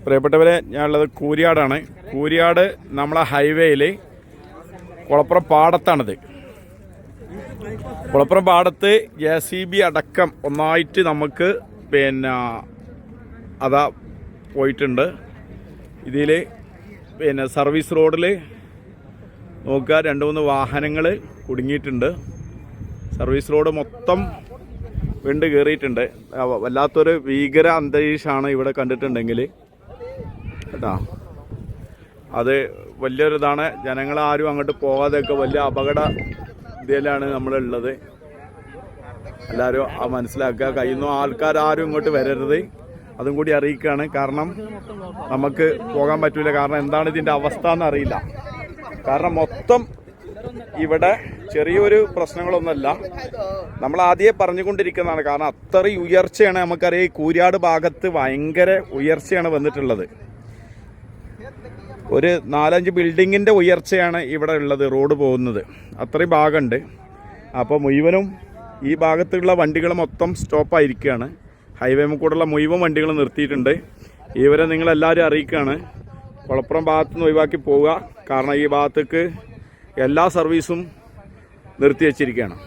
പ്രിയപ്പെട്ടവരെ, ഞാനുള്ളത് കൂരിയാടാണ്. കൂരിയാട് നമ്മളെ ഹൈവേയിൽ കുളപ്പുറം പാടത്താണിത്. കുളപ്പുറം പാടത്ത് JCB അടക്കം ഒന്നായിട്ട് നമുക്ക് അതാ പോയിട്ടുണ്ട്. ഇതിൽ സർവീസ് റോഡിൽ നോക്കുക, 2-3 വാഹനങ്ങൾ കുടുങ്ങിയിട്ടുണ്ട്. സർവീസ് റോഡ് മൊത്തം വിണ്ട് കയറിയിട്ടുണ്ട്. വല്ലാത്തൊരു ഭീകര അന്തരീക്ഷമാണ് ഇവിടെ കണ്ടിട്ടുണ്ടെങ്കിൽ കേട്ടോ. അത് വലിയൊരിതാണ്. ജനങ്ങളാരും അങ്ങോട്ട് പോകാതെയൊക്കെ വലിയ അപകട ഇതിലാണ് നമ്മളുള്ളത്. എല്ലാവരും മനസ്സിലാക്കുക. കഴിയുന്ന ആൾക്കാരും ഇങ്ങോട്ട് വരരുത്, അതും കൂടി അറിയിക്കുകയാണ്. കാരണം നമുക്ക് പോകാൻ പറ്റില്ല. കാരണം എന്താണ് ഇതിൻ്റെ അവസ്ഥ എന്നറിയില്ല. കാരണം മൊത്തം ഇവിടെ ചെറിയൊരു പ്രശ്നങ്ങളൊന്നുമല്ല, നമ്മൾ ആദ്യമേ പറഞ്ഞുകൊണ്ടിരിക്കുന്നതാണ്. കാരണം അത്രയും ഉയർച്ചയാണ്. നമുക്കറിയാം, ഈ കൂരിയാട് ഭാഗത്ത് ഭയങ്കര ഉയർച്ചയാണ് വന്നിട്ടുള്ളത്. ഒരു 4-5 ബിൽഡിങ്ങിൻ്റെ ഉയർച്ചയാണ് ഇവിടെ ഉള്ളത്, റോഡ് പോകുന്നത് അത്രയും ഭാഗമുണ്ട്. അപ്പോൾ മുഴുവനും ഈ ഭാഗത്തുള്ള വണ്ടികൾ മൊത്തം സ്റ്റോപ്പായിരിക്കുകയാണ്. ഹൈവേ കൂടെയുള്ള മുഴുവൻ വണ്ടികൾ നിർത്തിയിട്ടുണ്ട്. ഇവരെ നിങ്ങളെല്ലാവരും അറിയിക്കുകയാണ്, കുളപ്പുറം ഭാഗത്തു നിന്ന് ഒഴിവാക്കി പോവുക. കാരണം ഈ ഭാഗത്തേക്ക് എല്ലാ സർവീസും നിർത്തി വച്ചിരിക്കുകയാണ്.